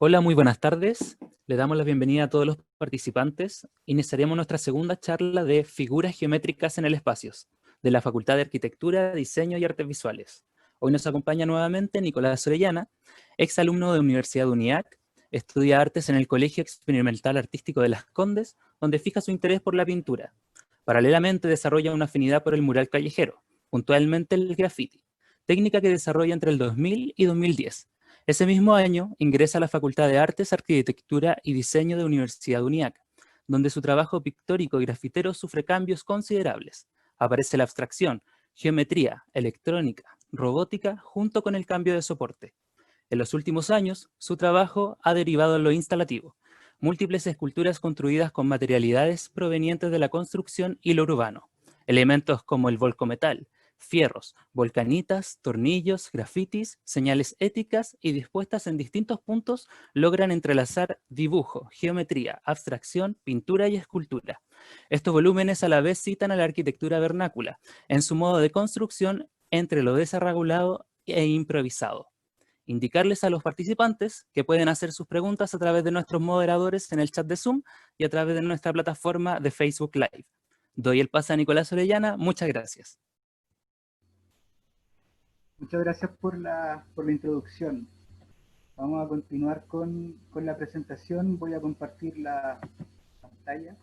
Hola, muy buenas tardes. Le damos la bienvenida a todos los participantes. Iniciaremos nuestra segunda charla de figuras geométricas en el espacio, de la Facultad de Arquitectura, Diseño y Artes Visuales. Hoy nos acompaña nuevamente Nicolás Orellana, exalumno de Universidad de UNIAC, estudia artes en el Colegio Experimental Artístico de Las Condes, donde fija su interés por la pintura. Paralelamente desarrolla una afinidad por el mural callejero, puntualmente el graffiti, técnica que desarrolla entre el 2000 y 2010. Ese mismo año ingresa a la Facultad de Artes, Arquitectura y Diseño de Universidad de UNIAC, donde su trabajo pictórico y grafitero sufre cambios considerables. Aparece la abstracción, geometría, electrónica, robótica, junto con el cambio de soporte. En los últimos años, su trabajo ha derivado en lo instalativo, múltiples esculturas construidas con materialidades provenientes de la construcción y lo urbano. Elementos como el volcometal, fierros, volcanitas, tornillos, grafitis, señales éticas y dispuestas en distintos puntos logran entrelazar dibujo, geometría, abstracción, pintura y escultura. Estos volúmenes a la vez citan a la arquitectura vernácula, en su modo de construcción entre lo desarregulado e improvisado. Indicarles a los participantes que pueden hacer sus preguntas a través de nuestros moderadores en el chat de Zoom y a través de nuestra plataforma de Facebook Live. Doy el pase a Nicolás Orellana. Muchas gracias. Muchas gracias por la introducción. Vamos a continuar con la presentación. Voy a compartir la pantalla.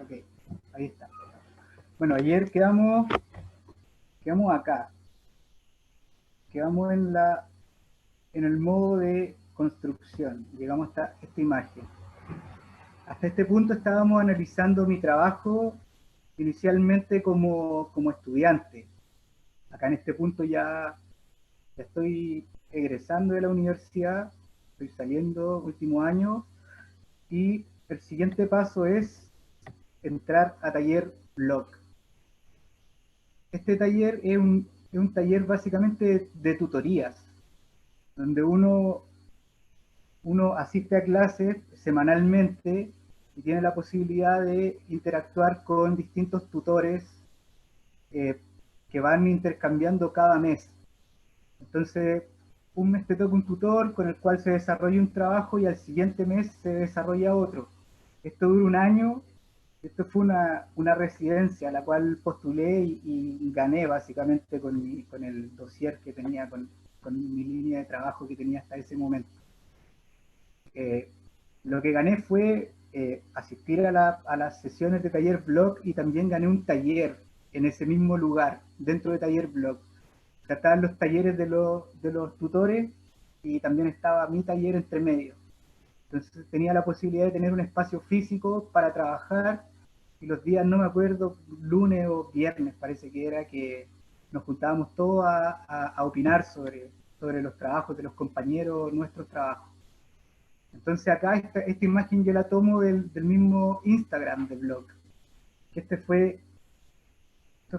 Ok, ahí está. Bueno, ayer quedamos acá. Quedamos en el modo de construcción. Llegamos hasta esta imagen. Hasta este punto estábamos analizando mi trabajo inicialmente como estudiante. Acá en este punto ya estoy egresando de la universidad, estoy saliendo último año, y el siguiente paso es entrar a taller blog. Este taller es un taller básicamente de tutorías, donde uno asiste a clases semanalmente y tiene la posibilidad de interactuar con distintos tutores eh, que van intercambiando cada mes. Entonces, un mes te toca un tutor con el cual se desarrolla un trabajo y al siguiente mes se desarrolla otro. Esto dura un año. Esto fue una residencia a la cual postulé y gané básicamente con el dossier que tenía, con mi línea de trabajo que tenía hasta ese momento. Lo que gané fue asistir a las sesiones de taller blog, y también gané un taller en ese mismo lugar, dentro de taller blog. O sea, estaban los talleres de los tutores y también estaba mi taller entre medio. Entonces tenía la posibilidad de tener un espacio físico para trabajar, y los días, no me acuerdo, lunes o viernes parece que era, que nos juntábamos todos a opinar sobre los trabajos de los compañeros, nuestros trabajos. Entonces acá esta imagen yo la tomo del mismo Instagram del blog, que esto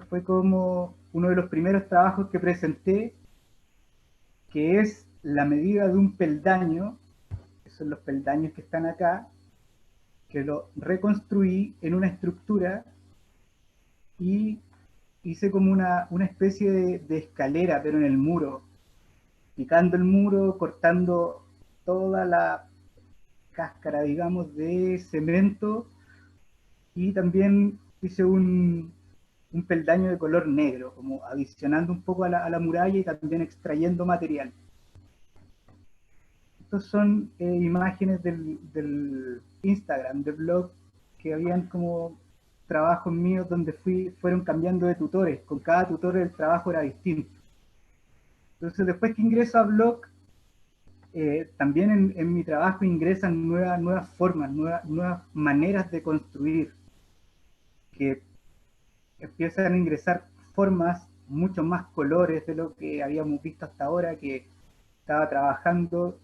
fue como uno de los primeros trabajos que presenté, que es la medida de un peldaño. Esos son los peldaños que están acá, que lo reconstruí en una estructura y hice como una especie de escalera, pero en el muro, picando el muro, cortando toda la cáscara, digamos, de cemento, y también hice un peldaño de color negro, como adicionando un poco a la muralla y también extrayendo material. Estos son imágenes del Instagram, del blog, que habían como trabajos míos donde fueron cambiando de tutores. Con cada tutor el trabajo era distinto. Entonces, después que ingreso a blog, también en mi trabajo ingresan nuevas formas, nuevas maneras de construir, que empiezan a ingresar formas, muchos más colores de lo que habíamos visto hasta ahora, que estaba trabajando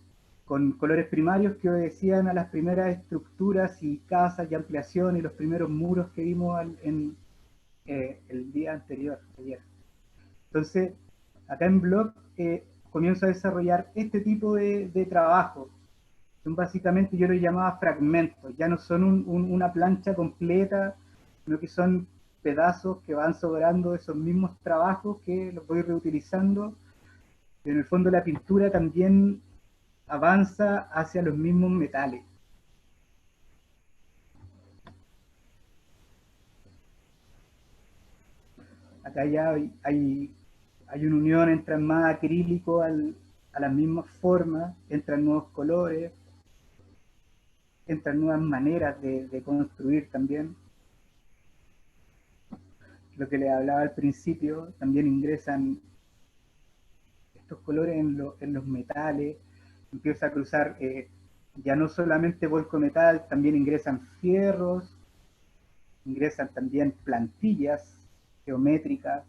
con colores primarios que obedecían a las primeras estructuras y casas y ampliación y los primeros muros que vimos en el día anterior, ayer. Entonces, acá en Block comienzo a desarrollar este tipo de trabajo. Son básicamente, yo lo llamaba fragmentos, ya no son una plancha completa, sino que son pedazos que van sobrando de esos mismos trabajos que los voy reutilizando. Y en el fondo la pintura también avanza hacia los mismos metales. Acá ya hay una unión, entran más acrílico a las mismas formas, entran nuevos colores, entran nuevas maneras de construir también. Lo que les hablaba al principio, también ingresan estos colores en los metales, empieza a cruzar ya no solamente volcometal, también ingresan fierros, ingresan también plantillas geométricas,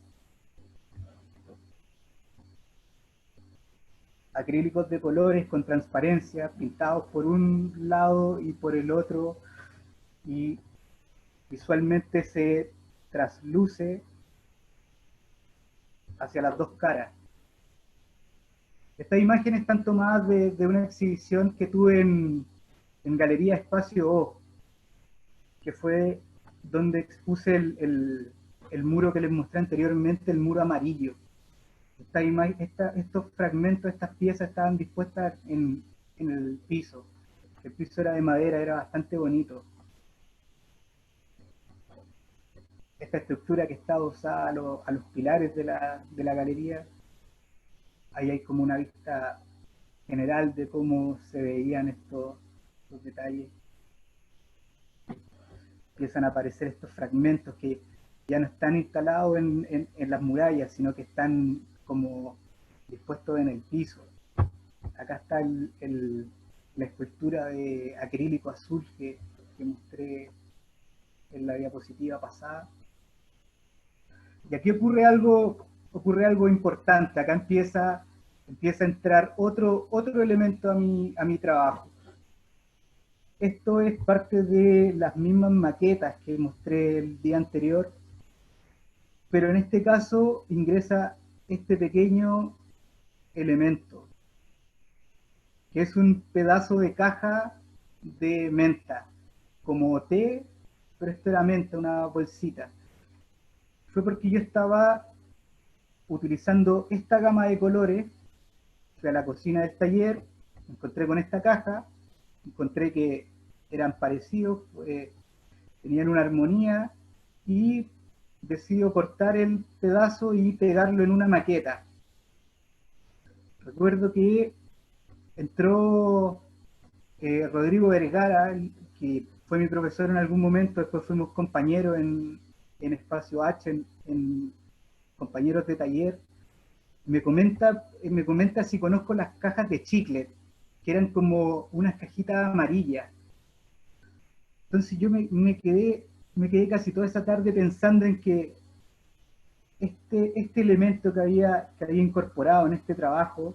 acrílicos de colores con transparencia, pintados por un lado y por el otro, y visualmente se trasluce hacia las dos caras. Estas imágenes están tomadas de una exhibición que tuve en Galería Espacio O, que fue donde expuse el muro que les mostré anteriormente, el muro amarillo. Estos fragmentos, estas piezas estaban dispuestas en el piso. El piso era de madera, era bastante bonito. Esta estructura que está usada a los pilares de la galería, ahí hay como una vista general de cómo se veían estos detalles. Empiezan a aparecer estos fragmentos que ya no están instalados en las murallas, sino que están como dispuestos en el piso. Acá está la escultura de acrílico azul que mostré en la diapositiva pasada. Y aquí ocurre algo importante. Acá empieza a entrar otro elemento a mi trabajo. Esto es parte de las mismas maquetas que mostré el día anterior, pero en este caso ingresa este pequeño elemento, que es un pedazo de caja de menta, como té, pero esto era menta, una bolsita. Fue porque yo estaba utilizando esta gama de colores, fui a la cocina del taller, me encontré con esta caja, encontré que eran parecidos, tenían una armonía, y decido cortar el pedazo y pegarlo en una maqueta. Recuerdo que entró Rodrigo Vergara, que fue mi profesor en algún momento, después fuimos compañeros en Espacio H, en compañeros de taller. Me comenta si conozco las cajas de Chiclet, que eran como unas cajitas amarillas. Entonces yo me quedé casi toda esa tarde pensando en que este elemento que había incorporado en este trabajo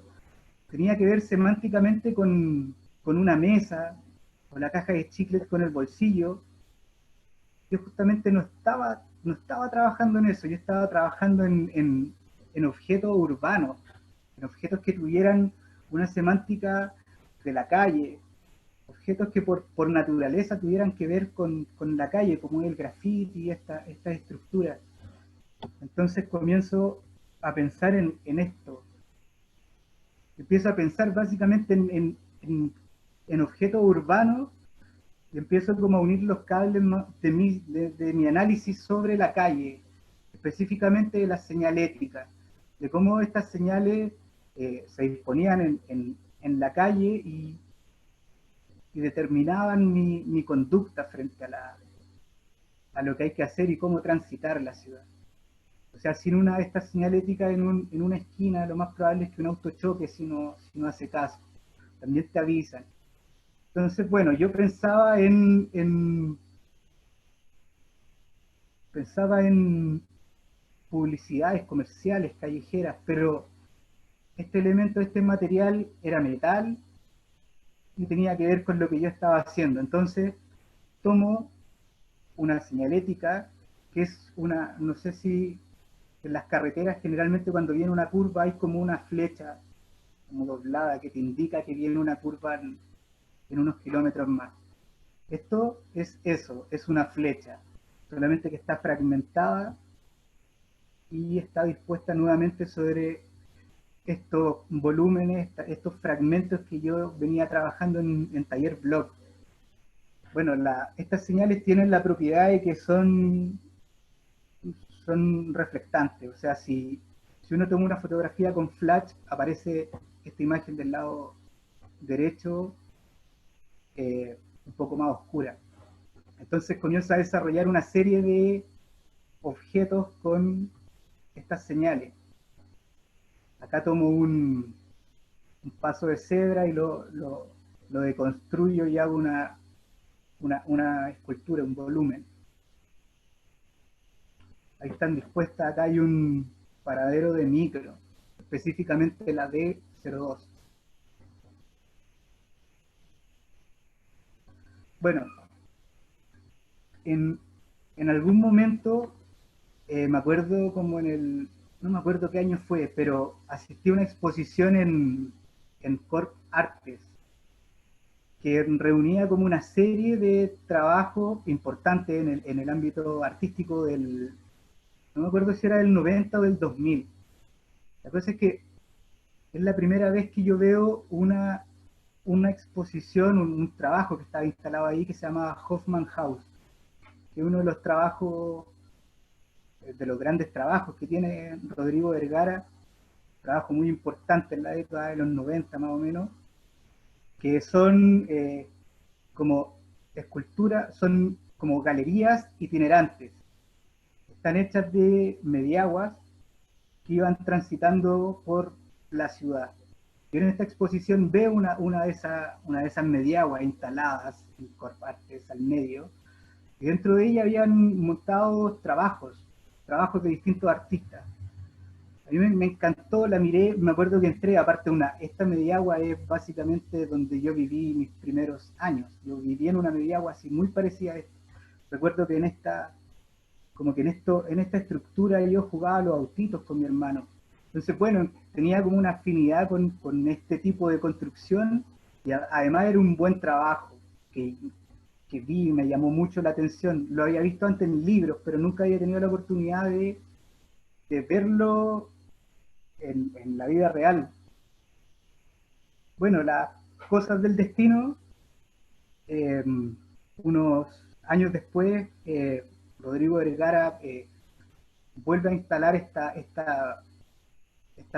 tenía que ver semánticamente con una mesa, con la caja de Chiclet, con el bolsillo. Yo justamente no estaba trabajando en eso, yo estaba trabajando en objetos urbanos, en objetos que tuvieran una semántica de la calle, objetos que por naturaleza tuvieran que ver con la calle, como el graffiti y estas estructuras. Entonces comienzo a pensar en esto. Empiezo a pensar básicamente en objetos urbanos y empiezo como a unir los cables de mi análisis sobre la calle, específicamente de la señalética, de cómo estas señales se disponían en la calle y determinaban mi conducta frente a lo que hay que hacer y cómo transitar la ciudad. O sea, sin una de estas señaléticas en una esquina, lo más probable es que un auto choque si no hace caso. También te avisan. Entonces, bueno, yo pensaba en publicidades comerciales, callejeras, pero este elemento, este material era metal, y tenía que ver con lo que yo estaba haciendo. Entonces tomo una señalética que es una, no sé si en las carreteras generalmente cuando viene una curva hay como una flecha como doblada que te indica que viene una curva en unos kilómetros más. Esto es eso, es una flecha, solamente que está fragmentada y está dispuesta nuevamente sobre estos volúmenes, estos fragmentos que yo venía trabajando en Taller Block. Bueno, estas señales tienen la propiedad de que son reflectantes, o sea, si uno toma una fotografía con flash, aparece esta imagen del lado derecho un poco más oscura. Entonces comienza a desarrollar una serie de objetos con estas señales. Acá tomo un paso de cebra y lo deconstruyo y hago una escultura, un volumen. Ahí están dispuestas, acá hay un paradero de micro, específicamente la D02. Bueno, en, en algún momento, me acuerdo como no me acuerdo qué año fue, pero asistí a una exposición en Corp Artes, que reunía como una serie de trabajos importantes en el ámbito artístico no me acuerdo si era del 90 o del 2000. La cosa es que es la primera vez que yo veo una exposición, un trabajo que estaba instalado ahí que se llama Hoffman House, que es uno de los trabajos, de los grandes trabajos que tiene Rodrigo Vergara, trabajo muy importante en la década de los 90 más o menos, que son como esculturas, son como galerías itinerantes. Están hechas de mediaguas que iban transitando por la ciudad. Yo en esta exposición veo una de esas mediaguas instaladas en Corpartes al medio, y dentro de ella habían montado trabajos de distintos artistas. A mí me encantó, la miré, me acuerdo que entré, aparte esta mediagua es básicamente donde yo viví mis primeros años. Yo viví en una mediagua así muy parecida a esta. Recuerdo que como que en esta estructura yo jugaba a los autitos con mi hermano. Entonces, bueno, tenía como una afinidad con este tipo de construcción y además era un buen trabajo que, que vi y me llamó mucho la atención. Lo había visto antes en libros, pero nunca había tenido la oportunidad de verlo en la vida real. Bueno, las cosas del destino, eh, unos años después, Rodrigo Vergara vuelve a instalar esta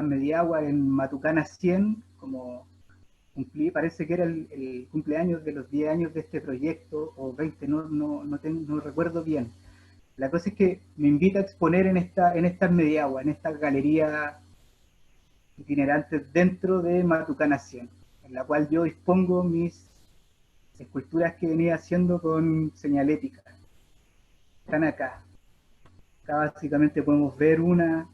mediagua en Matucana 100, como parece que era el cumpleaños de los 10 años de este proyecto, o 20, no recuerdo bien. La cosa es que me invita a exponer en estas mediaguas, en esta galería itinerantes dentro de Matucana 100, en la cual yo dispongo mis esculturas que venía haciendo con señalética. Están acá. Acá básicamente podemos ver una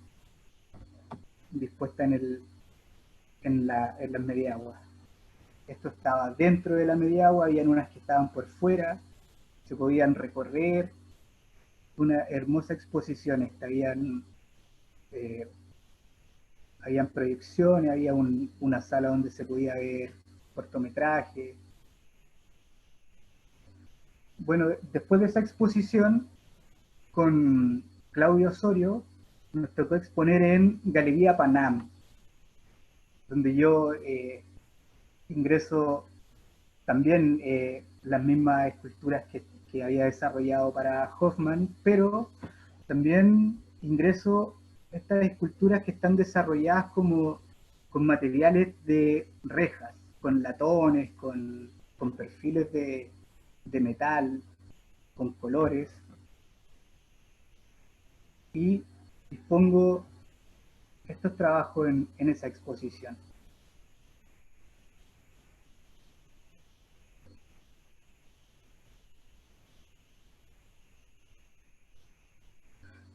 dispuesta en las mediaguas. Esto estaba dentro de la mediagua, habían unas que estaban por fuera, se podían recorrer, una hermosa exposición, habían proyecciones, había una sala donde se podía ver cortometraje. Bueno, después de esa exposición, con Claudio Osorio, nos tocó exponer en Galería Panam, donde yo ingreso también las mismas esculturas que había desarrollado para Hoffman, pero también ingreso estas esculturas que están desarrolladas como con materiales de rejas, con latones, con perfiles de metal, con colores, y dispongo estos trabajos en esa exposición.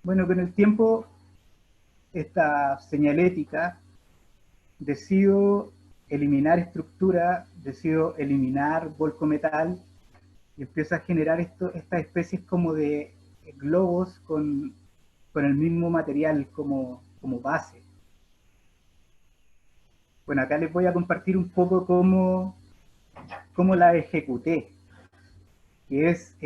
Bueno, con el tiempo, esta señalética, decido eliminar estructura decido eliminar Volcometal y empiezo a generar estas especies como de globos con el mismo material como base. Bueno, acá les voy a compartir un poco cómo la ejecuté, que es,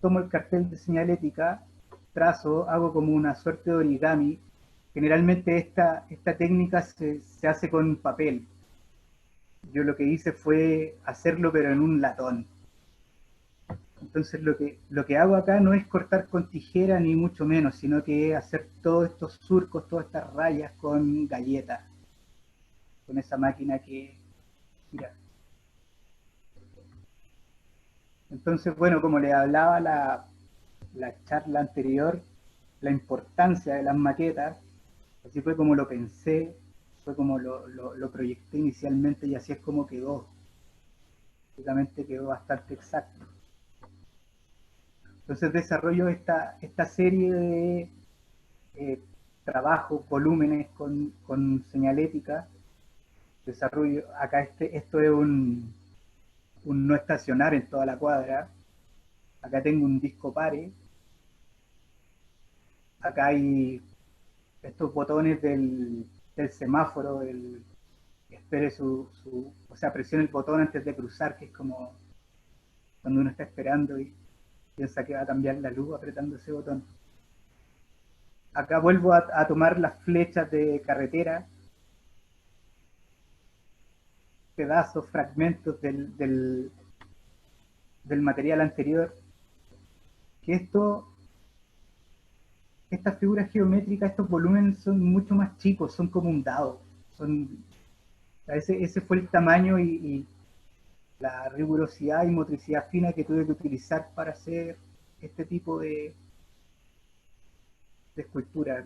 tomo el cartel de señalética, trazo, hago como una suerte de origami. Generalmente esta técnica se hace con papel. Yo lo que hice fue hacerlo pero en un latón. Entonces lo que hago acá no es cortar con tijera ni mucho menos, sino que hacer todos estos surcos, todas estas rayas con galletas, con esa máquina que gira. Entonces, bueno, como les hablaba la charla anterior, la importancia de las maquetas, así fue como lo pensé, fue como lo proyecté inicialmente y así es como quedó. Básicamente quedó bastante exacto. Entonces desarrollo esta serie de trabajos, volúmenes con señalética. Desarrollo, acá esto es un no estacionar en toda la cuadra. Acá tengo un disco pare. Acá hay estos botones del semáforo, espere o sea, presione el botón antes de cruzar, que es como cuando uno está esperando y piensa que va a cambiar la luz apretando ese botón. Acá vuelvo a tomar las flechas de carretera, pedazos, fragmentos del material anterior, que estas figuras geométricas, estos volúmenes son mucho más chicos, son como un dado. Ese fue el tamaño y la rigurosidad y motricidad fina que tuve que utilizar para hacer este tipo de escultura.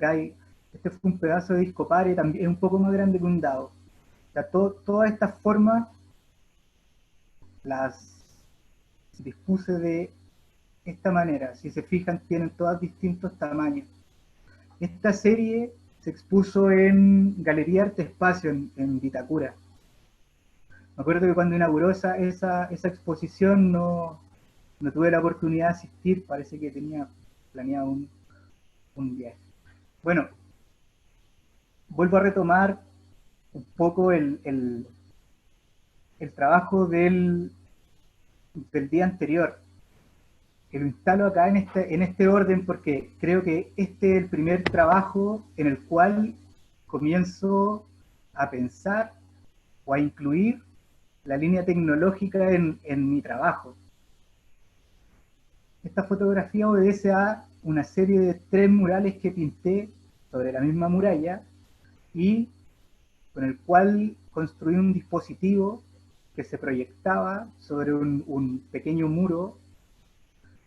Este fue un pedazo de disco pare, también es un poco más grande que un dado. O sea, todas estas formas las dispuse de esta manera. Si se fijan, tienen todas distintos tamaños. Esta serie se expuso en Galería Arte Espacio en Vitacura. Me acuerdo que cuando inauguró esa exposición no tuve la oportunidad de asistir, parece que tenía planeado un viaje. Bueno, vuelvo a retomar un poco el trabajo del día anterior. Que lo instalo acá en este orden porque creo que este es el primer trabajo en el cual comienzo a pensar o a incluir la línea tecnológica en mi trabajo. Esta fotografía obedece a una serie de 3 murales que pinté sobre la misma muralla y con el cual construí un dispositivo que se proyectaba sobre un pequeño muro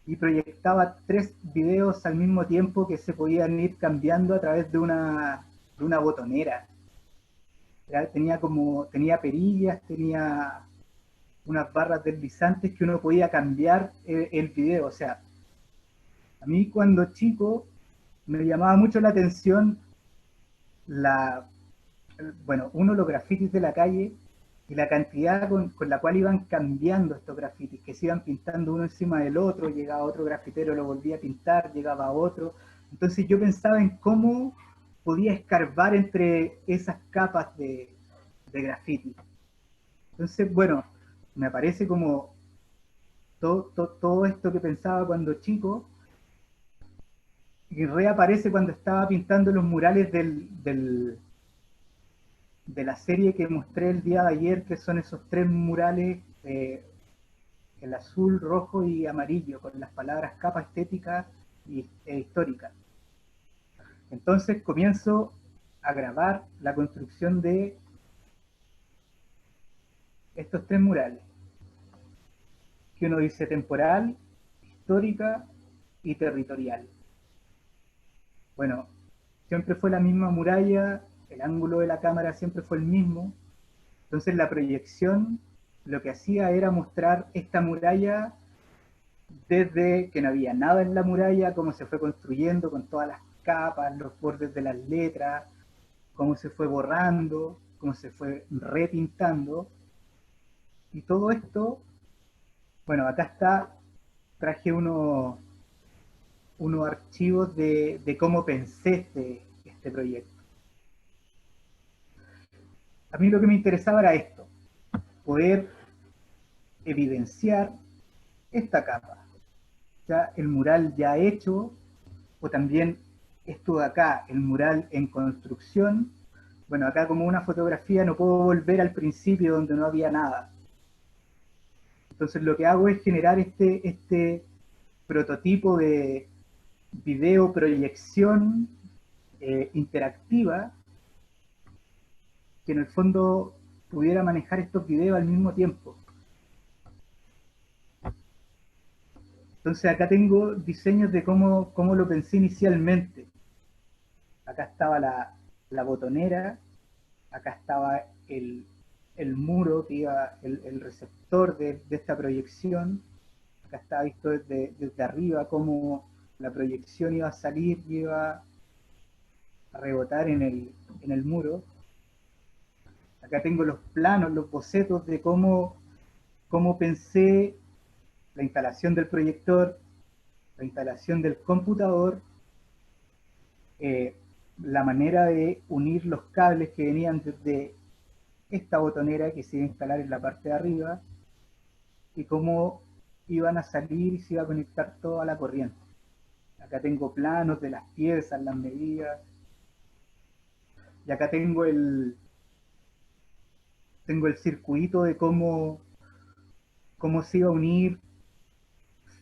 y proyectaba 3 videos al mismo tiempo que se podían ir cambiando a través de una botonera. Tenía perillas, tenía unas barras deslizantes que uno podía cambiar el video. O sea, a mí cuando chico me llamaba mucho la atención los grafitis de la calle y la cantidad con la cual iban cambiando estos grafitis, que se iban pintando uno encima del otro, llegaba otro grafitero, lo volvía a pintar, llegaba otro. Entonces yo pensaba en cómo podía escarbar entre esas capas de grafiti. Entonces, bueno, me aparece como todo esto que pensaba cuando chico, y reaparece cuando estaba pintando los murales de la serie que mostré el día de ayer, que son esos 3 murales, el azul, rojo y amarillo, con las palabras capa estética e histórica. Entonces comienzo a grabar la construcción de estos 3 murales, que uno dice temporal, histórica y territorial. Bueno, siempre fue la misma muralla, el ángulo de la cámara siempre fue el mismo, entonces la proyección lo que hacía era mostrar esta muralla desde que no había nada en la muralla, cómo se fue construyendo con todas las capas, los bordes de las letras, cómo se fue borrando, cómo se fue repintando, Y todo esto, bueno, acá está, traje unos archivos de cómo pensé este proyecto. A mí lo que me interesaba era esto, poder evidenciar esta capa, ya el mural ya hecho, o también esto de acá, el mural en construcción. Bueno, acá como una fotografía no puedo volver al principio donde no había nada. Entonces lo que hago es generar este prototipo de video proyección interactiva que en el fondo pudiera manejar estos videos al mismo tiempo. Entonces acá tengo diseños de cómo lo pensé inicialmente. Acá estaba la botonera, acá estaba el muro que iba, el receptor de esta proyección, acá estaba visto desde arriba cómo la proyección iba a salir y iba a rebotar en el muro. Acá tengo los planos, los bocetos de cómo pensé la instalación del proyector, la instalación del computador, eh, la manera de unir los cables que venían desde esta botonera que se iba a instalar en la parte de arriba y cómo iban a salir y se iba a conectar toda la corriente. Acá tengo planos de las piezas, las medidas, y acá tengo el circuito de cómo se iba a unir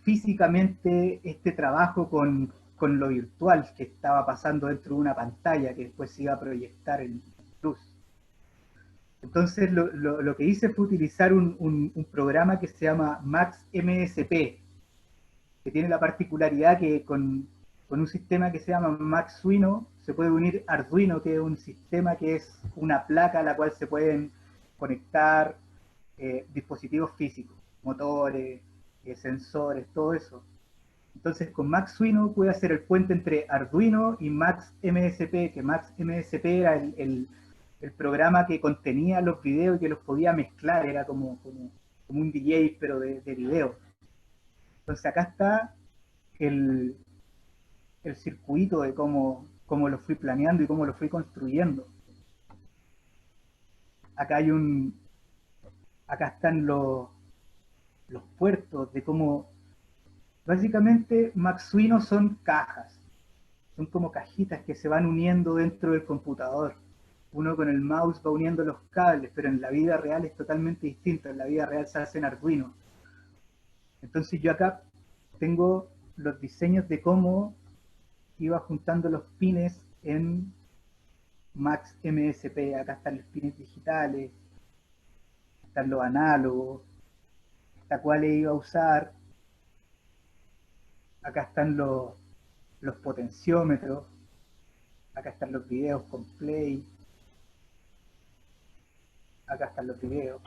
físicamente este trabajo con lo virtual que estaba pasando dentro de una pantalla que después se iba a proyectar en luz. Entonces lo que hice fue utilizar un programa que se llama Max MSP, que tiene la particularidad que con un sistema que se llama Maxwino se puede unir Arduino, que es un sistema que es una placa a la cual se pueden conectar dispositivos físicos, motores, sensores, todo eso. Entonces con Maxwino pude hacer el puente entre Arduino y Max MSP, que Max MSP era el programa que contenía los videos y que los podía mezclar, era como un DJ pero de video. Entonces acá está el, el circuito de cómo lo fui planeando y cómo lo fui construyendo. Acá acá están los puertos de cómo, básicamente Maxwino son cajas, son como cajitas que se van uniendo dentro del computador. Uno con el mouse va uniendo los cables, pero en la vida real es totalmente distinto, en la vida real se hace en Arduino. Entonces yo acá tengo los diseños de cómo iba juntando los pines en Max MSP. Acá están los pines digitales, están los análogos, hasta cuáles iba a usar. Acá están los potenciómetros, acá están los videos con play, acá están los videos.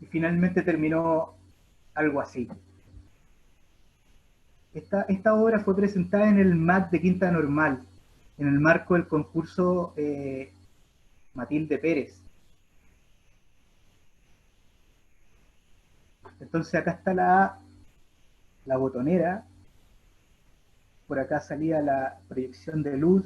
Y finalmente terminó algo así. Esta obra fue presentada en el MAC de Quinta Normal, en el marco del concurso Matilde Pérez. Entonces acá está la botonera, por acá salía la proyección de luz,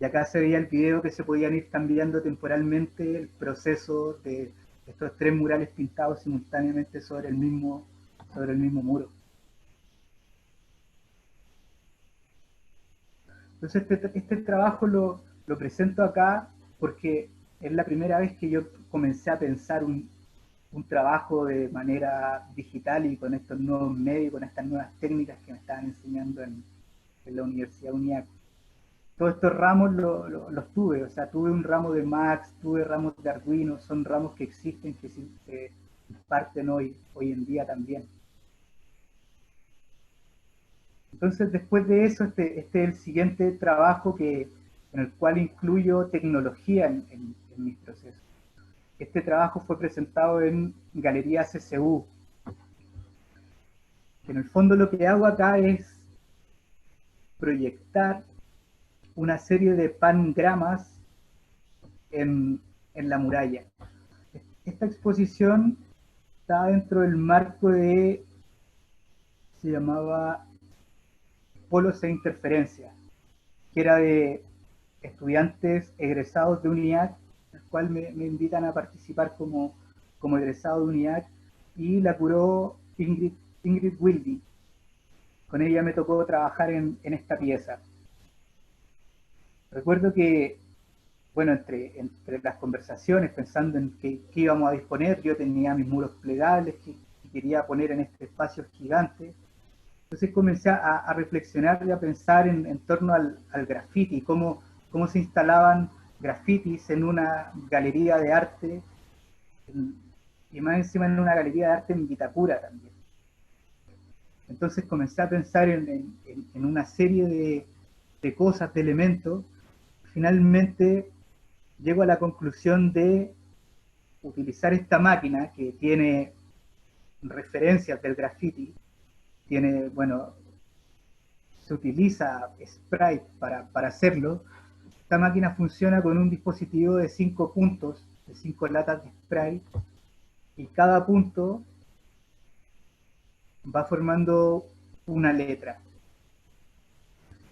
y acá se veía el video que se podían ir cambiando temporalmente el proceso de estos tres murales pintados simultáneamente sobre el mismo muro. Entonces este trabajo lo presento acá porque es la primera vez que yo comencé a pensar un trabajo de manera digital y con estos nuevos medios, con estas nuevas técnicas que me estaban enseñando en la Universidad UNIAC. Todos estos ramos los tuve, o sea, tuve un ramo de Max, tuve ramos de Arduino, son ramos que existen, que se imparten hoy en día también. Entonces, después de eso, este es el siguiente trabajo en el cual incluyo tecnología en mis procesos. Este trabajo fue presentado en Galería CCU. En el fondo lo que hago acá es proyectar una serie de pangramas en la muralla. esta exposición está dentro del marco de, se llamaba Polos e Interferencias, que era de estudiantes egresados de UNIAC, el cual me invitan a participar como egresado de UNIAC, y la curó Ingrid Wildy. Con ella me tocó trabajar en esta pieza. Recuerdo que, bueno, entre las conversaciones, pensando en qué íbamos a disponer, yo tenía mis muros plegables que quería poner en este espacio gigante. Entonces comencé a reflexionar y a pensar en torno al graffiti, cómo se instalaban grafitis en una galería de arte, y más encima en una galería de arte en Vitacura también. Entonces comencé a pensar en una serie de cosas, de elementos. Finalmente llego a la conclusión de utilizar esta máquina que tiene referencias del graffiti, tiene, bueno, se utiliza Sprite para hacerlo. Esta máquina funciona con un dispositivo de 5 puntos, de 5 latas de Sprite, y cada punto va formando una letra.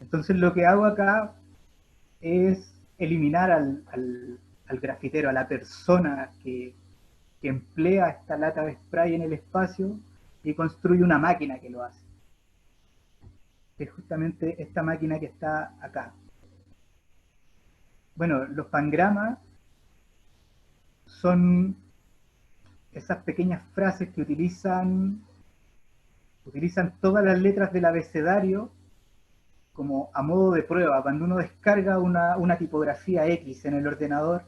Entonces lo que hago acá es eliminar al grafitero, a la persona que emplea esta lata de spray en el espacio, y construye una máquina que lo hace. Es justamente esta máquina que está acá. Bueno, los pangramas son esas pequeñas frases que utilizan todas las letras del abecedario como a modo de prueba. Cuando uno descarga una tipografía X en el ordenador,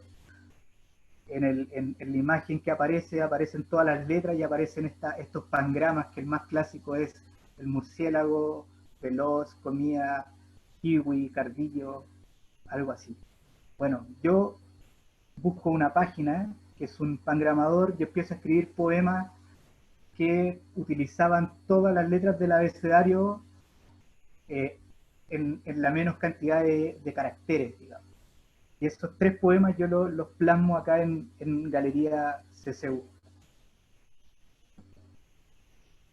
en la imagen que aparecen todas las letras, y aparecen estos pangramas, que el más clásico es el murciélago, veloz, comía, kiwi, cardillo, algo así. Bueno, yo busco una página que es un pangramador, yo empiezo a escribir poemas que utilizaban todas las letras del abecedario eh, en la menos cantidad de caracteres, digamos. Y esos 3 poemas yo los plasmo acá en Galería CCU.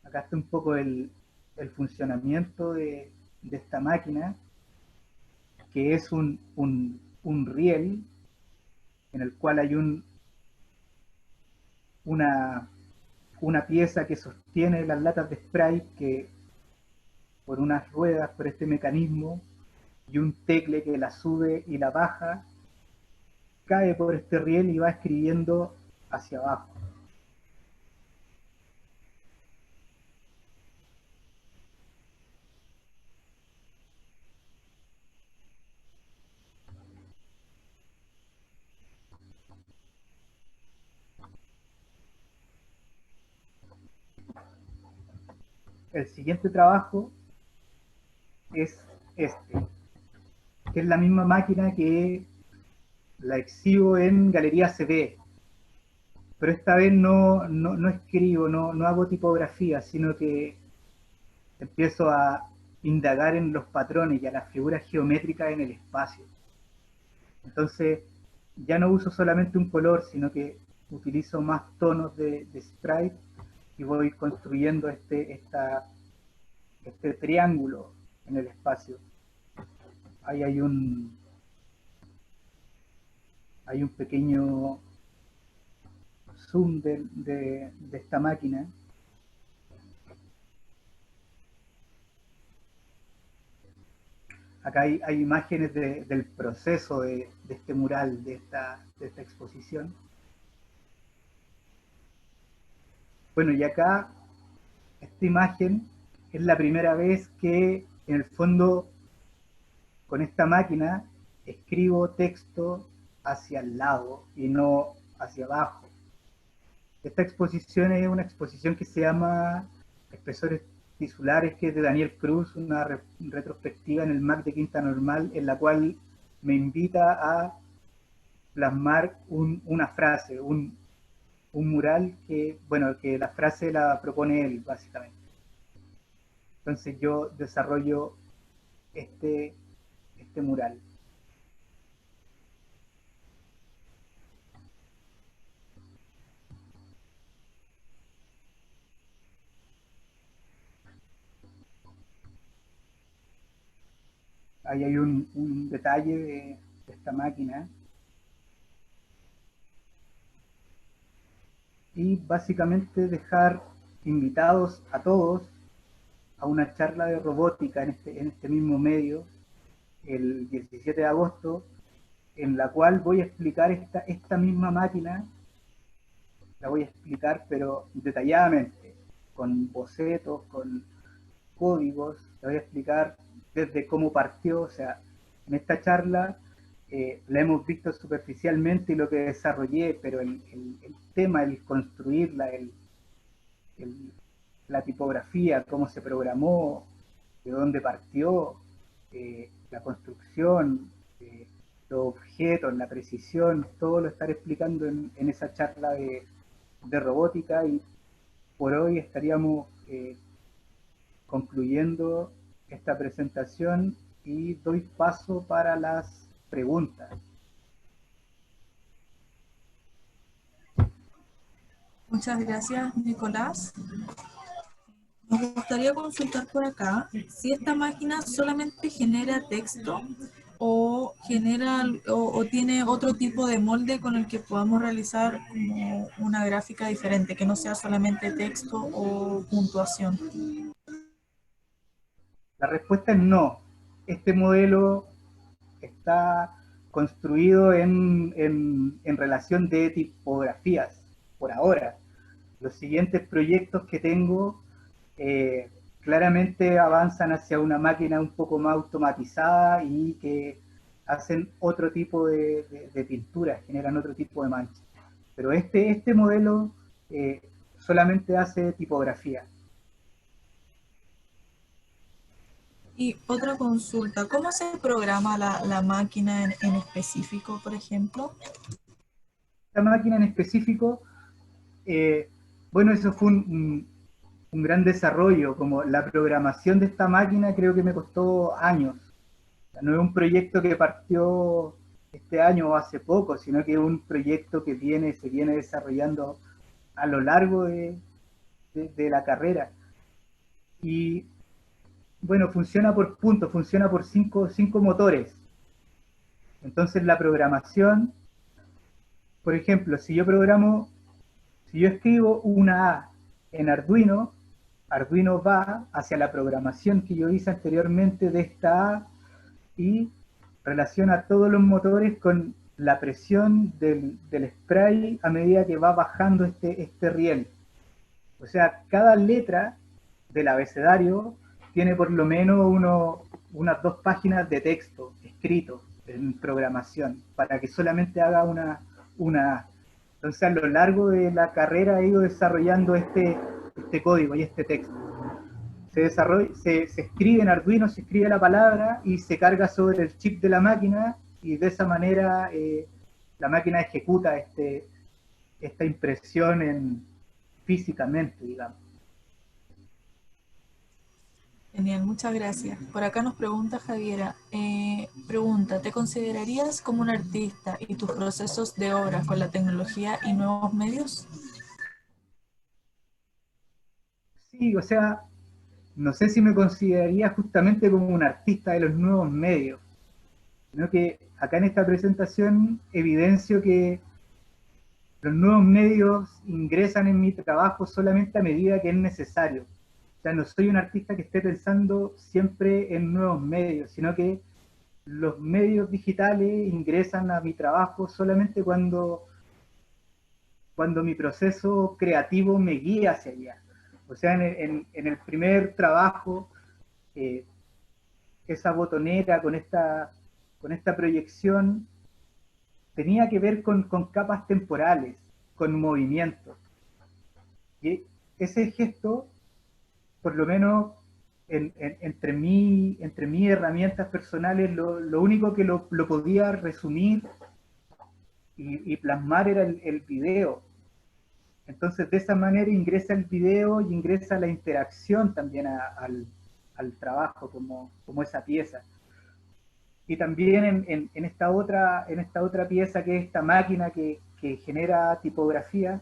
Acá está un poco el funcionamiento de esta máquina, que es un riel en el cual hay una pieza que sostiene las latas de spray, que por unas ruedas, por este mecanismo, y un tecle que la sube y la baja, cae por este riel y va escribiendo hacia abajo. El siguiente trabajo es este, que es la misma máquina que la exhibo en Galería CD, pero esta vez no escribo, no hago tipografía, sino que empiezo a indagar en los patrones y a las figuras geométricas en el espacio. Entonces ya no uso solamente un color, sino que utilizo más tonos de sprite, y voy construyendo este triángulo en el espacio. Ahí hay un pequeño zoom de esta máquina. Acá hay imágenes del proceso de este mural, de esta exposición. Bueno, y acá esta imagen es la primera vez que en el fondo con esta máquina escribo texto hacia el lado y no hacia abajo. Esta exposición es una exposición que se llama Expresores Tisulares, que es de Daniel Cruz, una retrospectiva en el MAC de Quinta Normal, en la cual me invita a plasmar una frase, un mural que, bueno, que la frase la propone él, básicamente. Entonces yo desarrollo este mural. ahí hay un detalle de esta máquina. Y básicamente dejar invitados a todos a una charla de robótica en este mismo medio, el 17 de agosto, en la cual voy a explicar esta misma máquina, la voy a explicar pero detalladamente, con bocetos, con códigos, la voy a explicar desde cómo partió. O sea, en esta charla la hemos visto superficialmente y lo que desarrollé, pero el tema, el construirla, la tipografía, cómo se programó, de dónde partió, la construcción, los objetos, la precisión, todo lo estaré explicando en esa charla de robótica, y por hoy estaríamos concluyendo esta presentación y doy paso para las preguntas. Muchas gracias, Nicolás. Nos gustaría consultar por acá si esta máquina solamente genera texto o o tiene otro tipo de molde con el que podamos realizar como una gráfica diferente, que no sea solamente texto o puntuación. La respuesta es no. Este modelo está construido en relación de tipografías, por ahora. Los siguientes proyectos que tengo claramente avanzan hacia una máquina un poco más automatizada y que hacen otro tipo de pinturas, generan otro tipo de manchas. Pero este modelo solamente hace tipografía. Y otra consulta, ¿cómo se programa la máquina en específico, por ejemplo? Esta máquina en específico, bueno, eso fue un gran desarrollo. Como la programación de esta máquina creo que me costó años. O sea, no es un proyecto que partió este año o hace poco, sino que es un proyecto que se viene desarrollando a lo largo de la carrera. Y bueno, funciona por puntos, funciona por cinco motores. Entonces la programación, por ejemplo, si yo escribo una A en Arduino, Arduino va hacia la programación que yo hice anteriormente de esta A y relaciona todos los motores con la presión del spray a medida que va bajando este riel. O sea, cada letra del abecedario tiene por lo menos unas 2 páginas de texto escrito en programación para que solamente haga una A. Entonces, a lo largo de la carrera he ido desarrollando este código y este texto. Se escribe en Arduino, se escribe la palabra y se carga sobre el chip de la máquina, y de esa manera la máquina ejecuta esta impresión físicamente, digamos. Genial, muchas gracias. Por acá nos pregunta Javiera, pregunta, ¿te considerarías como un artista y tus procesos de obra con la tecnología y nuevos medios? Sí, o sea, no sé si me consideraría justamente como un artista de los nuevos medios, sino que acá en esta presentación evidencio que los nuevos medios ingresan en mi trabajo solamente a medida que es necesario. O sea, no soy un artista que esté pensando siempre en nuevos medios, sino que los medios digitales ingresan a mi trabajo solamente cuando mi proceso creativo me guía hacia allá. O sea, en el primer trabajo, eh, esa botonera con esta proyección tenía que ver con capas temporales, con movimientos. Y ese gesto, por lo menos entre mis herramientas personales, lo único que lo podía resumir y plasmar era el video. Entonces, de esa manera ingresa el video y ingresa la interacción también al trabajo como esa pieza. Y también en esta otra pieza, que es esta máquina que genera tipografía,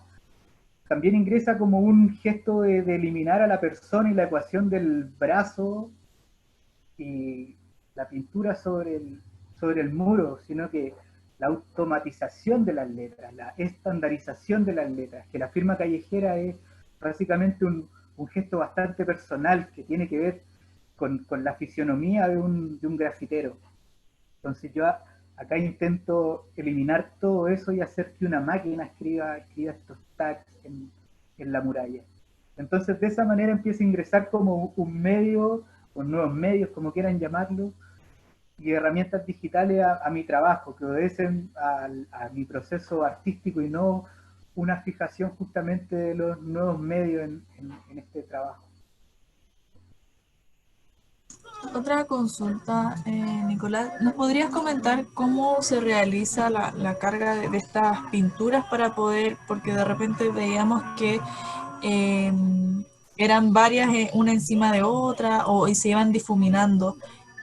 también ingresa como un gesto de eliminar a la persona y la ecuación del brazo, y la pintura sobre el muro, sino que la automatización de las letras, la estandarización de las letras, que la firma callejera es básicamente un gesto bastante personal que tiene que ver con la fisionomía de un grafitero. Entonces yo acá intento eliminar todo eso y hacer que una máquina escriba estos tags en la muralla. Entonces de esa manera empieza a ingresar como un medio, o nuevos medios, como quieran llamarlo, y herramientas digitales a mi trabajo, que obedecen a mi proceso artístico y no una fijación justamente de los nuevos medios en este trabajo. Otra consulta, Nicolás, ¿nos podrías comentar cómo se realiza la carga de estas pinturas para poder, porque de repente veíamos que eh, eran varias una encima de otra y se iban difuminando?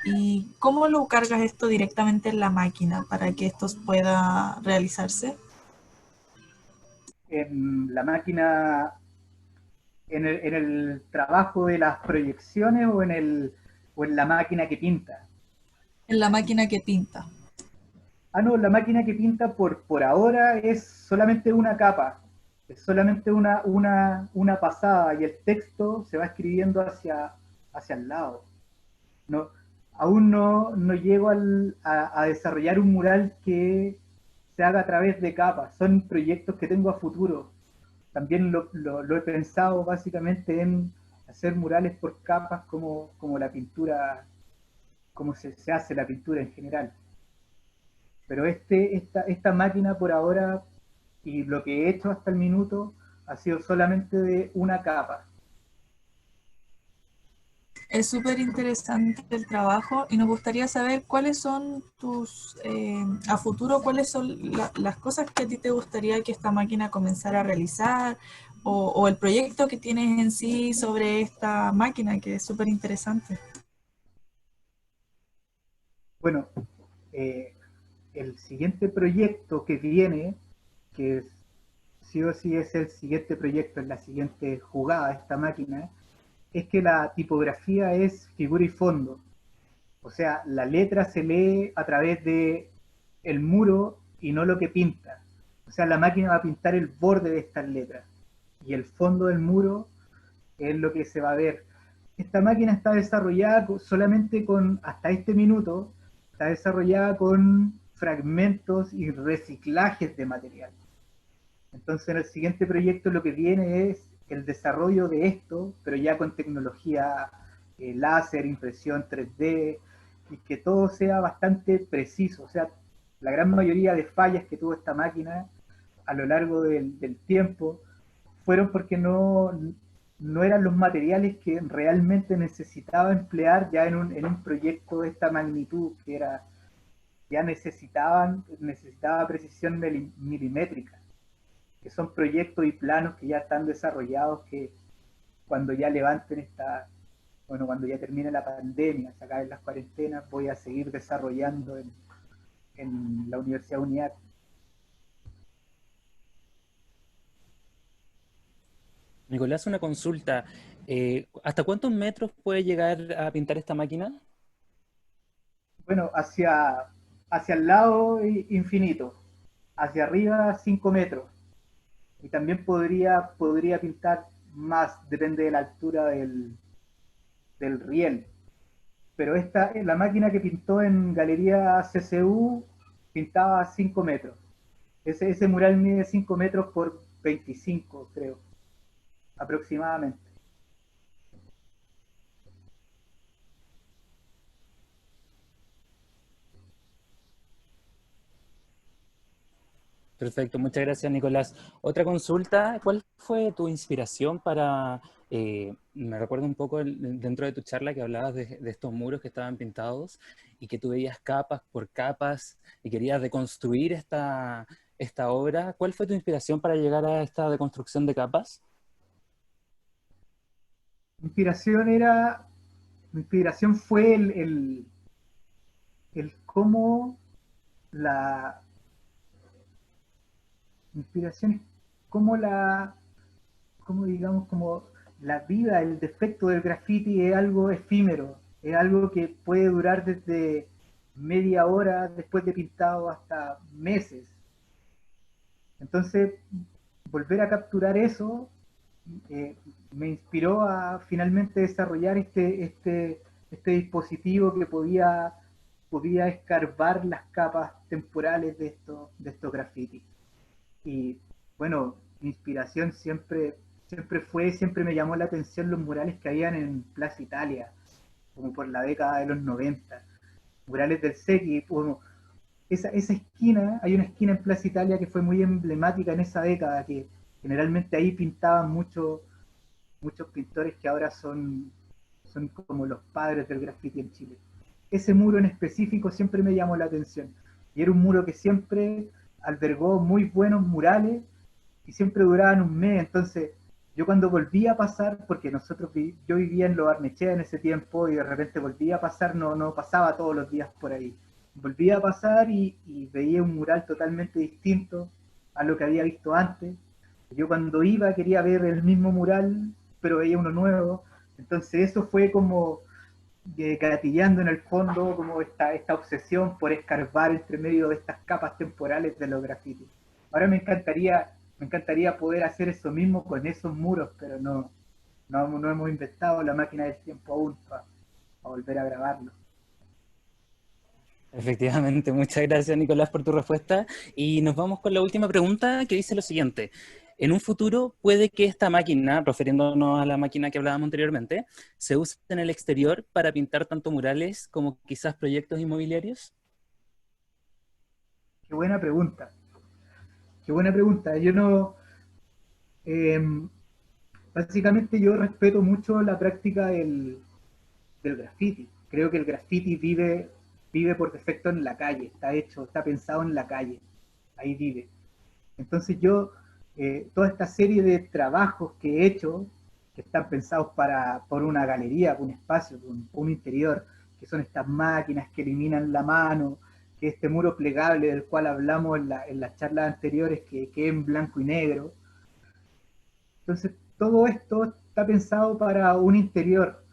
¿Y cómo lo cargas esto directamente en la máquina para que esto pueda realizarse? En la máquina, en el trabajo de las proyecciones o en la máquina que pinta. En la máquina que pinta. Ah, no, la máquina que pinta por ahora es solamente una capa, es solamente una pasada y el texto se va escribiendo hacia el lado. No, aún no llego a desarrollar un mural que se haga a través de capas, son proyectos que tengo a futuro. También lo he pensado básicamente en hacer murales por capas como la pintura, como se hace la pintura en general. Pero esta máquina por ahora, y lo que he hecho hasta el minuto, ha sido solamente de una capa. Es súper interesante el trabajo y nos gustaría saber cuáles son a futuro, cuáles son las cosas que a ti te gustaría que esta máquina comenzara a realizar o el proyecto que tienes en sí sobre esta máquina, que es súper interesante. Bueno, el siguiente proyecto que viene, que sí o sí es el siguiente proyecto, en la siguiente jugada de esta máquina, es que la tipografía es figura y fondo. O sea, la letra se lee a través de el muro y no lo que pinta. O sea, la máquina va a pintar el borde de estas letras y el fondo del muro es lo que se va a ver. Esta máquina está desarrollada solamente hasta este minuto, está desarrollada con fragmentos y reciclajes de material. Entonces en el siguiente proyecto lo que viene es el desarrollo de esto, pero ya con tecnología láser, impresión 3D, y que todo sea bastante preciso. O sea, la gran mayoría de fallas que tuvo esta máquina a lo largo del tiempo fueron porque no eran los materiales que realmente necesitaba emplear ya en un proyecto de esta magnitud, que era ya necesitaba precisión milimétrica, que son proyectos y planos que ya están desarrollados, que cuando ya levanten cuando ya termine la pandemia, se acaben las cuarentenas, voy a seguir desarrollando en la Universidad UNIAC. Nicolás, una consulta. ¿Hasta cuántos metros puede llegar a pintar esta máquina? Bueno, hacia el lado infinito, hacia arriba 5 metros. Y también podría pintar más, depende de la altura del riel. Pero la máquina que pintó en Galería CCU pintaba 5 metros. Ese mural mide 5 metros por 25, creo, aproximadamente. Perfecto, muchas gracias, Nicolás. Otra consulta, ¿cuál fue tu inspiración para, me recuerdo un poco dentro de tu charla que hablabas de estos muros que estaban pintados y que tú veías capas por capas y querías deconstruir esta obra? ¿Cuál fue tu inspiración para llegar a esta deconstrucción de capas? Mi inspiración mi inspiración fue el cómo la mi inspiración es cómo como digamos, como la vida, el defecto del graffiti es algo efímero. es algo que puede durar desde media hora después de pintado hasta meses. Entonces, volver a capturar eso me inspiró a finalmente desarrollar este dispositivo que podía escarbar las capas temporales de estos grafitis. Y bueno, mi inspiración siempre me llamó la atención los murales que habían en Plaza Italia, como por la década de los 90. Murales del Secchi, como esa esquina, hay una esquina en Plaza Italia que fue muy emblemática en esa década, que generalmente ahí pintaban muchos pintores que ahora son como los padres del graffiti en Chile. Ese muro en específico siempre me llamó la atención, y era un muro que siempre albergó muy buenos murales, y siempre duraban un mes. Entonces yo cuando volvía a pasar, porque yo vivía en Lo Barnechea en ese tiempo, y de repente volvía a pasar, no pasaba todos los días por ahí, volvía a pasar y veía un mural totalmente distinto a lo que había visto antes. Yo cuando iba quería ver el mismo mural, pero veía uno nuevo. Entonces eso fue como gatillando en el fondo como esta obsesión por escarbar entre medio de estas capas temporales de los grafitis. Ahora me encantaría poder hacer eso mismo con esos muros, pero no hemos inventado la máquina del tiempo aún para volver a grabarlo. Efectivamente, muchas gracias Nicolás por tu respuesta. Y nos vamos con la última pregunta que dice lo siguiente. En un futuro puede que esta máquina, refiriéndonos a la máquina que hablábamos anteriormente, se use en el exterior para pintar tanto murales como quizás proyectos inmobiliarios. Qué buena pregunta. Qué buena pregunta. Básicamente yo respeto mucho la práctica del graffiti. Creo que el graffiti vive por defecto en la calle, está pensado en la calle, ahí vive. Entonces toda esta serie de trabajos que he hecho, que están pensados por una galería, por un espacio, por un interior, que son estas máquinas que eliminan la mano, que este muro plegable del cual hablamos en las charlas anteriores, que es en blanco y negro. Entonces todo esto está pensado para un interior.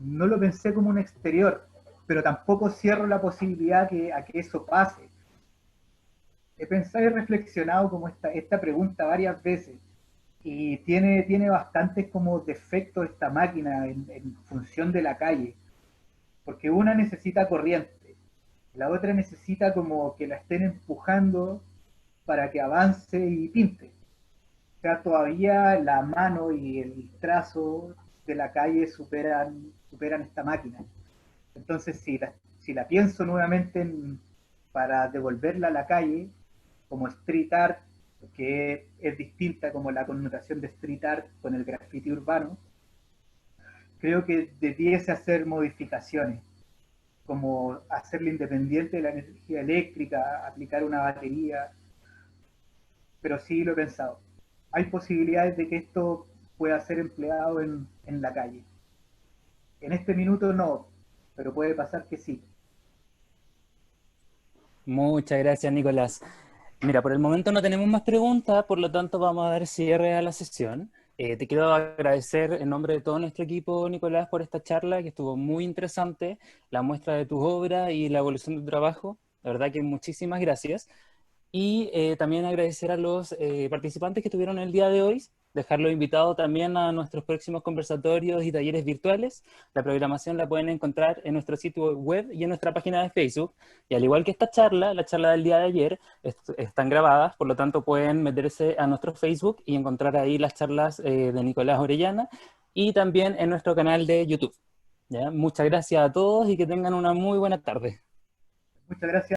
No lo pensé como un exterior, pero tampoco cierro la posibilidad a que eso pase. He pensado y reflexionado como esta pregunta varias veces, y tiene bastantes como defectos esta máquina en función de la calle, porque una necesita corriente, la otra necesita como que la estén empujando para que avance y pinte. O sea, todavía la mano y el trazo de la calle superan esta máquina. Entonces, si la pienso nuevamente para devolverla a la calle, como street art, que es distinta como la connotación de street art con el graffiti urbano, creo que debiese hacer modificaciones, como hacerla independiente de la energía eléctrica, aplicar una batería, pero sí lo he pensado. Hay posibilidades de que esto pueda ser empleado en la calle. En este minuto no, pero puede pasar que sí. Muchas gracias, Nicolás. Mira, por el momento no tenemos más preguntas, por lo tanto vamos a dar cierre a la sesión. Te quiero agradecer en nombre de todo nuestro equipo, Nicolás, por esta charla que estuvo muy interesante, la muestra de tus obras y la evolución de tu trabajo. La verdad que muchísimas gracias. Y también agradecer a los participantes que estuvieron el día de hoy, dejarlos invitados también a nuestros próximos conversatorios y talleres virtuales. La programación la pueden encontrar en nuestro sitio web y en nuestra página de Facebook. Y al igual que esta charla, la charla del día de ayer, están grabadas, por lo tanto pueden meterse a nuestro Facebook y encontrar ahí las charlas de Nicolás Orellana, y también en nuestro canal de YouTube. ¿Ya? Muchas gracias a todos y que tengan una muy buena tarde. Muchas gracias.